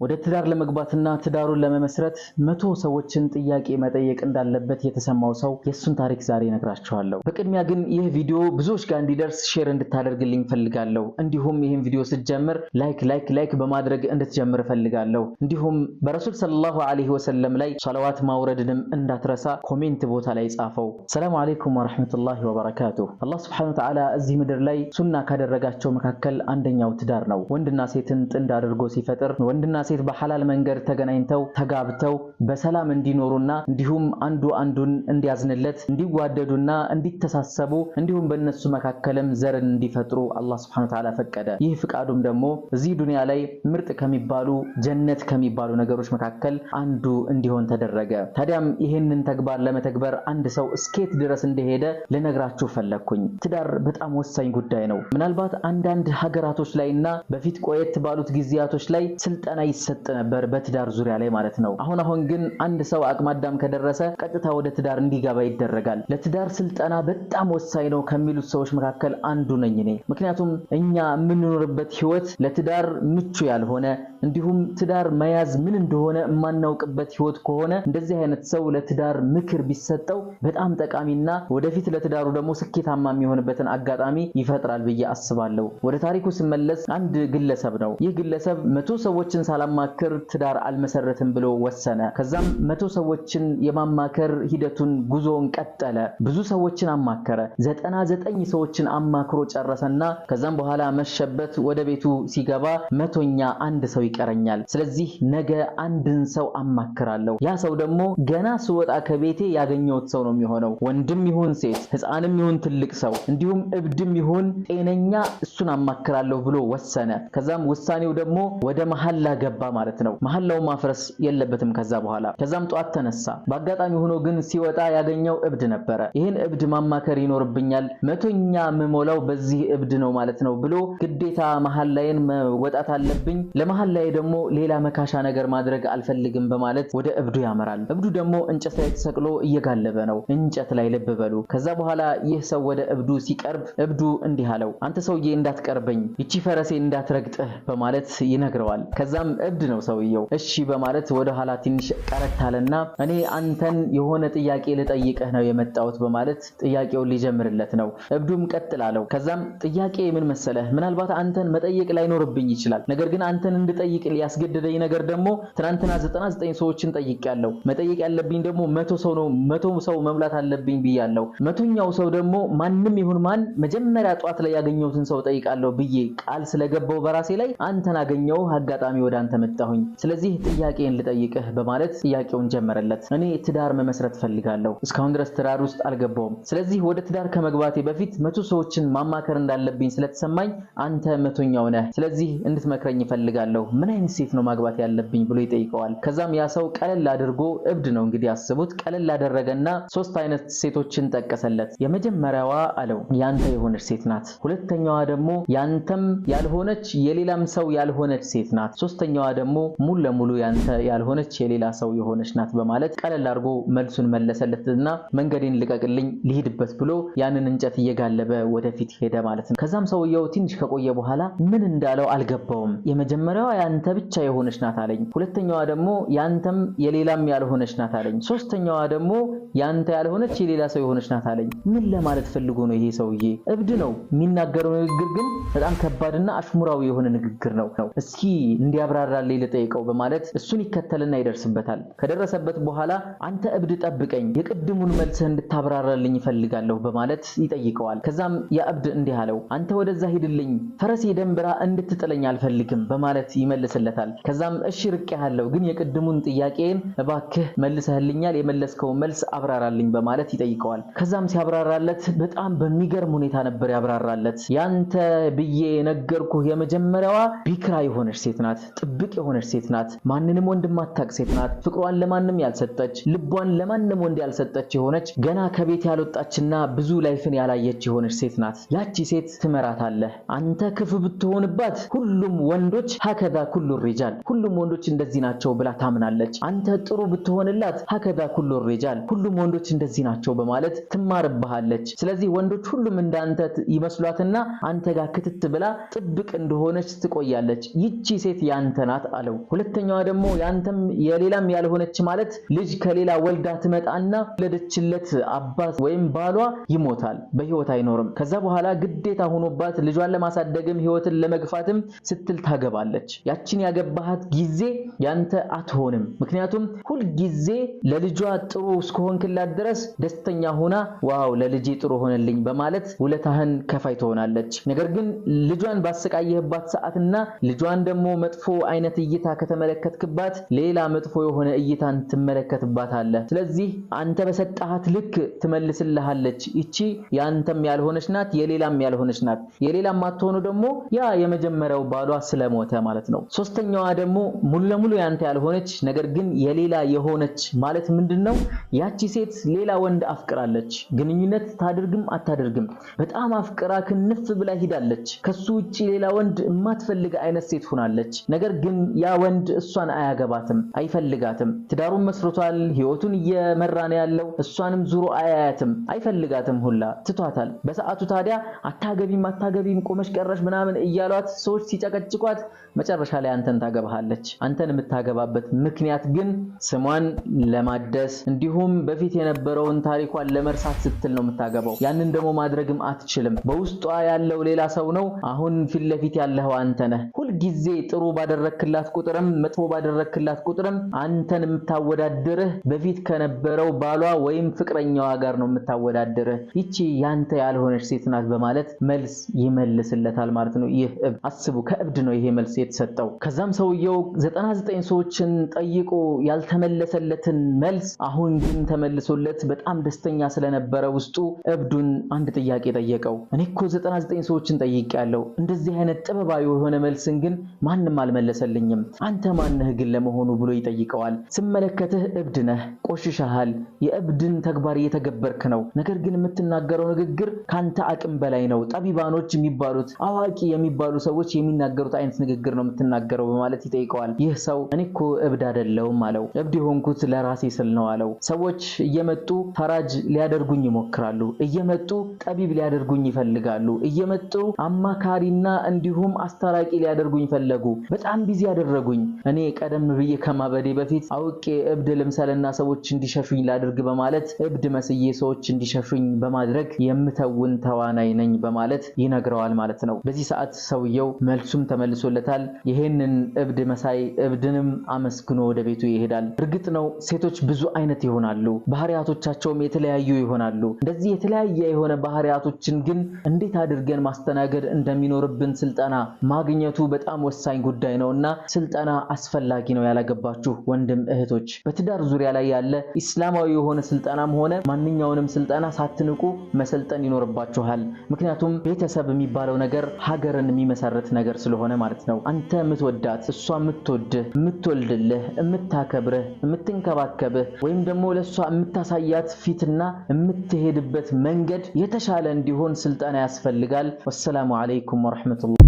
ወደ ትዳር ለመግባትና ትዳሩን ለመመስረት 100 ሰዎችን ጥያቄ መጠየቅ እንዳለበት የተሰማው ሰው የሱን ታሪክ ዛሬ ነግራችኋለሁ። በቅድሚያ ግን ይህ ቪዲዮ ብዙዎች ጋር እንዲደርስ ሼር እንድታደርግልኝ ፈልጋለሁ። እንዲሁም ይህን ቪዲዮ ስትጀምር ላይክ በማድረግ እንድትጀምር ፈልጋለሁ። እንዲሁም በረሱል ሰለላሁ ዐለይሂ ወሰለም ላይ ሶላዋት ማውረድንም እንዳትረሳ ኮሜንት ቦታ ላይ ጻፈው። ሰላም አለይኩም ወራህመቱላሂ ወበረካቱሁ። አላህ Subhanahu Wa Ta'ala እዚህ ምድር ላይ ሱና ካደረጋቸው መካከል አንደኛው ትዳር ነው። ወንድና ሴትን ጥንድ አድርጎ ሲፈጥር ወንድና ሴት በሐላል መንገድ ተገናኝተው ተጋብተው በሰላም እንዲኖሩና እንዲሁም አንዱ አንዱን እንዲያዝንለት እንዲዋደዱና እንዲተሳሰቡ እንዲሁም በእነሱ መካከለም ዘርን እንዲፈጥሩ አላህ Subhanahu Wa Ta'ala ፈቀደ። ይህ ፍቃዱም ደግሞ እዚህ ዱንያ ላይ ምርጥ ከሚባሉ ጀነት ከሚባሉ ነገሮች መካከል አንዱ እንዲሆን ተደረገ። ታዲያም ይህንን ተግባር ለመተግበር አንድ ሰው እስኬት ድረስ እንደሄደ ልነግራችሁ ፈለኩኝ። ትዳር በጣም ወሳኝ ጉዳይ ነው። ምናልባት አንዳንድ ሀገራቶች ላይና በፊት ቆየት ባሉት ጊዜያቶች ላይ ስልጠና ይሰጥ ነበር በትዳር ዙሪያ ላይ ማለት ነው። አሁን ግን አንድ ሰው አቅመ አዳም ከደረሰ ቀጥታ ወደ ትዳር እንዲገባ ይደረጋል። ለትዳር ስልጠና በጣም ወሳኝ ነው ከሚሉት ሰዎች መካከል አንዱ ነኝ እኔ። ምክንያቱም እኛ የምንኖርበት ህይወት ለትዳር ምቹ ያልሆነ እንዲሁም ትዳር መያዝ ምን እንደሆነ የማናውቅበት ህይወት ከሆነ እንደዚህ አይነት ሰው ለትዳር ምክር ቢሰጠው በጣም ጠቃሚና ወደፊት ለትዳሩ ደግሞ ስኬታማ የሚሆንበትን አጋጣሚ ይፈጥራል ብዬ አስባለሁ። ወደ ታሪኩ ስመለስ አንድ ግለሰብ ነው። ይህ ግለሰብ 100 ሰዎችን ሳላማክር ትዳር አልመሰረትም ብሎ ወሰነ። ከዛም 100 ሰዎችን የማማከር ሂደቱን ጉዞውን ቀጠለ። ብዙ ሰዎችን አማከረ። 99 ሰዎችን አማክሮ ጨረሰና ከዛም በኋላ መሸበት። ወደ ቤቱ ሲገባ 100ኛ አንድ ሰው ይቀረኛል። ስለዚህ ነገ አንድን ሰው አማክራለሁ። ያ ሰው ደግሞ ገና ስወጣ ከቤቴ ያገኘሁት ሰው ነው የሚሆነው። ወንድም ይሁን ሴት፣ ህፃንም ይሁን ትልቅ ሰው፣ እንዲሁም እብድም ይሁን ጤነኛ እሱን አማክራለሁ ብሎ ወሰነ። ከዛም ውሳኔው ደግሞ ወደ መሐላ ገባ ማለት ነው። መሐላው ማፍረስ የለበትም ከዛ በኋላ። ከዛም ጧት ተነሳ። በአጋጣሚ ሆኖ ግን ሲወጣ ያገኘው እብድ ነበረ። ይህን እብድ ማማከር ይኖርብኛል፣ 100ኛ መሞላው በዚህ እብድ ነው ማለት ነው ብሎ ግዴታ መሐላዬን መወጣት አለብኝ፣ ለመሐላዬ ደግሞ ሌላ መካሻ ነገር ማድረግ አልፈልግም በማለት ወደ እብዱ ያመራል። እብዱ ደግሞ እንጨት ላይ ተሰቅሎ እየጋለበ ነው። እንጨት ላይ ልብ በሉ። ከዛ በኋላ ይህ ሰው ወደ እብዱ ሲቀርብ እብዱ እንዲህ አለው፣ አንተ ሰውዬ እንዳትቀርበኝ፣ ይቺ ፈረሴ እንዳትረግጥህ በማለት ይነግረዋል። ከዛም እብድ ነው ሰውየው። እሺ በማለት ወደ ኋላ ትንሽ ቀረታለና እኔ አንተን የሆነ ጥያቄ ልጠይቅህ ነው የመጣሁት በማለት ጥያቄውን ሊጀምርለት ነው። እብዱም ቀጥል አለው። ከዛም ጥያቄ ምን መሰለህ፣ ምናልባት አንተን መጠየቅ ላይኖርብኝ ይችላል፣ ነገር ግን አንተን እንድጠይቅ ሊያስገድደኝ ነገር ደግሞ ትናንትና 99 ሰዎችን ጠይቄያለሁ። መጠየቅ ያለብኝ ደግሞ 100 ሰው ነው። 100 ሰው መሙላት አለብኝ ብያለሁ። 100ኛው ሰው ደግሞ ማንም ይሁን ማን መጀመሪያ ጧት ላይ ያገኘሁትን ሰው ጠይቃለሁ ብዬ ቃል ስለገባው በራሴ ላይ አንተን አገኘው፣ አጋጣሚ ወደ አንተ መጣሁኝ። ስለዚህ ጥያቄን ልጠይቅህ በማለት ጥያቄውን ጀመረለት። እኔ ትዳር መመስረት ፈልጋለሁ። እስካሁን ድረስ ትዳር ውስጥ አልገባውም። ስለዚህ ወደ ትዳር ከመግባቴ በፊት 100 ሰዎችን ማማከር እንዳለብኝ ስለተሰማኝ አንተ 100ኛው ነህ። ስለዚህ እንድትመክረኝ ፈልጋለሁ። ምን አይነት ሴት ነው ማግባት ያለብኝ ብሎ ይጠይቀዋል። ከዛም ያ ሰው ቀለል አድርጎ እብድ ነው እንግዲህ አስቡት፣ ቀለል አደረገና 3 አይነት ሴቶችን ጠቀሰለት። የመጀመሪያዋ አለው ያንተ የሆነች ሴት ናት። ሁለተኛዋ ደግሞ ያንተም ያልሆነች የሌላም ሰው ያልሆነች ሴት ናት። ሶስተኛዋ ደግሞ ሙሉ ለሙሉ ያንተ ያልሆነች የሌላ ሰው የሆነች ናት በማለት ቀለል አድርጎ መልሱን መለሰለትና መንገዴን ልቀቅልኝ ልሂድበት ብሎ ያንን እንጨት እየጋለበ ወደፊት ሄደ ማለት ነው። ከዛም ሰውየው ትንሽ ከቆየ በኋላ ምን እንዳለው አልገባውም። የመጀመሪያዋ ያንተ ብቻ የሆነች ናት አለኝ። ሁለተኛዋ ደግሞ ያንተም የሌላም ያልሆነች ናት አለኝ። ሶስተኛዋ ደግሞ ያንተ ያልሆነች የሌላ ሰው የሆነች ናት አለኝ። ምን ለማለት ፈልጎ ነው? ይሄ ሰውዬ እብድ ነው። የሚናገረው ንግግር ግን በጣም ከባድና አሽሙራዊ የሆነ ንግግር ነው። እስኪ እንዲያብራራልኝ ልጠይቀው በማለት እሱን ይከተልና ይደርስበታል። ከደረሰበት በኋላ አንተ እብድ ጠብቀኝ፣ የቅድሙን መልስህ እንድታብራራልኝ ይፈልጋለሁ በማለት ይጠይቀዋል። ከዛም ያ እብድ እንዲህ አለው፣ አንተ ወደዛ ሂድልኝ፣ ፈረሴ ደንብራ እንድትጥለኝ አልፈልግም በማለት ይመልስለታል። ከዛም እሺ ርቄሃለሁ፣ ግን የቅድሙን ጥያቄን እባክህ መልሰህልኛል፣ የመለስከውን መልስ አብራራልኝ በማለት ይጠይቀዋል። ከዛም ሲያብራራለት በጣም በሚገርም ሁኔታ ነበር ያብራራለት። ያንተ ብዬ ነገርኩህ የመጀመሪያዋ ቢክራ የሆነች ሴት ናት፣ ጥብቅ የሆነች ሴት ናት፣ ማንንም ወንድ ማታቅ ሴት ናት፣ ፍቅሯን ለማንም ያልሰጠች፣ ልቧን ለማንም ወንድ ያልሰጠች የሆነች ገና ከቤት ያልወጣችና ብዙ ላይፍን ያላየች የሆነች ሴት ናት። ያቺ ሴት ትመራታለህ። አንተ ክፉ ብትሆንባት ሁሉም ወንዶች ሀከዛ ኩሉ ሪጃል፣ ሁሉም ወንዶች እንደዚህ ናቸው ብላ ታምናለች። አንተ ጥሩ ብትሆንላት ሀከዛ ኩሉ ሪጃል፣ ሁሉም ወንዶች እንደዚህ ናቸው በማለት ትማርብሃለች። ስለዚህ ወንዶች ሁሉም እንዳንተ ይመስሏትና አንተ ጋር ክትት ብላ ጥብቅ እንደሆነች ትቆያለች። ይቺ ሴት ያንተ ናት አለው። ሁለተኛዋ ደግሞ ያንተም የሌላም ያልሆነች ማለት ልጅ ከሌላ ወልዳ ትመጣና ወለደችለት አባት ወይም ባሏ ይሞታል፣ በህይወት አይኖርም። ከዛ በኋላ ግዴታ ሆኖባት ልጇን ለማሳደግም ህይወትን ለመግፋትም ስትል ታገባለች። ያቺን ያገባሃት ጊዜ ያንተ አትሆንም። ምክንያቱም ሁሉ ጊዜ ለልጇ ጥሩ እስከሆንክላት ድረስ ደስተኛ ሆና ዋው ለልጄ ጥሩ ሆነልኝ በማለት ውለታህን ከፋይ ትሆናለች። ነገር ግን ልጇን ባሰቃየህባት ሰዓትና ልጇን ደግሞ መጥፎ አይነት እይታ ከተመለከትክባት ሌላ መጥፎ የሆነ እይታን ትመለከትባታለህ። ስለዚህ አንተ በሰጣሃት ልክ ትመልስልሃለች። እቺ ያንተም ያልሆነች ናት፣ የሌላም ያልሆነች ናት። የሌላም አትሆኑ ደግሞ ያ የመጀመሪያው ባሏ ስለሞተ ማለት ነው። ሶስተኛዋ ደግሞ ሙሉ ለሙሉ ያንተ ያልሆነች ነገር ግን የሌላ የሆነች ማለት ምንድነው? ያቺ ሴት ሌላ ወንድ አፍቅራለች። ግንኙነት ታድርግም አታድርግም በጣም አፍቅራ ክንፍ ብላ ሄዳለች። ከሱ ውጪ ሌላ ወንድ የማትፈልግ አይነት ሴት ሆናለች። ነገር ግን ያ ወንድ እሷን አያገባትም፣ አይፈልጋትም። ትዳሩን መስርቷል፣ ህይወቱን እየመራ ነው ያለው። እሷንም ዙሮ አያያትም፣ አይፈልጋትም፣ ሁላ ትቷታል። በሰዓቱ ታዲያ አታገቢም ቆመሽ ቀረሽ ምናምን እያሏት ሰዎች ሲጨቀጭቋት መጨረሻ ላይ አንተን ታገባሃለች። አንተን የምታገባበት ምክንያት ግን ስሟን ለማደስ እንዲሁም በፊት የነበረውን ታሪኳን ለመርሳት ስትል ነው የምታገባው። ያንን ደግሞ ማድረግም አትችልም። በውስጧ ያለው ሌላ ሰው ነው። አሁን ፊት ለፊት ያለው አንተ ነህ። ሁሉ ጊዜ ጥሩ ባደረክላት ቁጥርም መጥፎ ባደረክላት ቁጥርም አንተን የምታወዳድርህ በፊት ከነበረው ባሏ ወይም ፍቅረኛዋ ጋር ነው የምታወዳድርህ። ይቺ ያንተ ያልሆነች ሴት ናት በማለት መልስ ይመልስለታል ማለት ነው። ይህ አስቡ፣ ከእብድ ነው ይሄ መልስ የተሰጠው። ከዛም ሰውየው 99 ሰዎችን ጠይቆ ያልተመለሰለትን መልስ አሁን ግን ተመልሶለት በጣም ደስተኛ ስለነበረ ውስጡ እብዱን አንድ ጥያቄ ጠየቀው። እኔ እኮ 99 ሰዎችን ጠይቄያለሁ፣ እንደዚህ አይነት ጥበባዊ የሆነ መልስን ግን ማንንም አልመለሰልኝም። አንተ ማንህ ግን ለመሆኑ ብሎ ይጠይቀዋል። ስመለከትህ እብድ ነህ፣ ቆሽሻሃል፣ የእብድን ተግባር እየተገበርክ ነው። ነገር ግን የምትናገረው ንግግር ካንተ አቅም በላይ ነው። ጠቢባኖች የሚባሉት አዋቂ የሚባሉ ሰዎች የሚናገሩት አይነት ንግግር ነው የምትናገረው በማለት ይጠይቀዋል። ይህ ሰው እኔ እኮ እብድ አይደለሁም አለው። እብድ የሆንኩት ለራሴ ስል ነው አለው። ሰዎች እየመጡ ፈራጅ ሊያደርጉኝ ይሞክራሉ፣ እየመጡ ጠቢብ ሊያደርጉኝ ይፈልጋሉ፣ እየመጡ አማካሪና እንዲሁም አስታራቂ ሊያደርጉኝ ፈለጉ። በጣም ቢዚ ያደረጉኝ። እኔ ቀደም ብዬ ከማበዴ በፊት አውቄ እብድ ልምሰልና ሰዎች እንዲሸሹኝ ላድርግ በማለት እብድ መስዬ ሰዎች እንዲሸሹኝ በማድረግ የምተውን ተዋናይ ነኝ በማለት ይነግረዋል ማለት ነው። በዚህ ሰዓት ሰውየው መልሱም ተመልሶለታል። ይሄንን እብድ መሳይ እብድንም አመስግኖ ወደ ቤቱ ይሄዳል። እርግጥ ነው ሴቶች ብዙ አይነት ይሆናሉ፣ ባህሪያቶቻቸውም የተለያዩ ይሆናሉ። እንደዚህ የተለያየ የሆነ ባህሪያቶችን ግን እንዴት አድርገን ማስተናገድ እንደሚኖርብን ስልጠና ማግኘቱ በጣም ወሳኝ ጉዳይ ነውና ስልጠና አስፈላጊ ነው። ያላገባችሁ ወንድም እህቶች በትዳር ዙሪያ ላይ ያለ እስላማዊ የሆነ ስልጠናም ሆነ ማንኛውንም ስልጠና ሳትንቁ መሰልጠን ይኖርባችኋል። ምክንያቱም ቤተሰብ የሚባለው ነገር ሀገርን የሚመሰረት ነገር ስለሆነ ማለት ነው። አንተ የምትወዳት እሷ የምትወድህ የምትወልድልህ የምታከብርህ የምትንከባከብህ ወይም ደግሞ ለሷ የምታሳያት ፊትና የምትሄድበት መንገድ የተሻለ እንዲሆን ስልጠና ያስፈልጋል። ወሰላሙ አለይኩም ወራህመቱላህ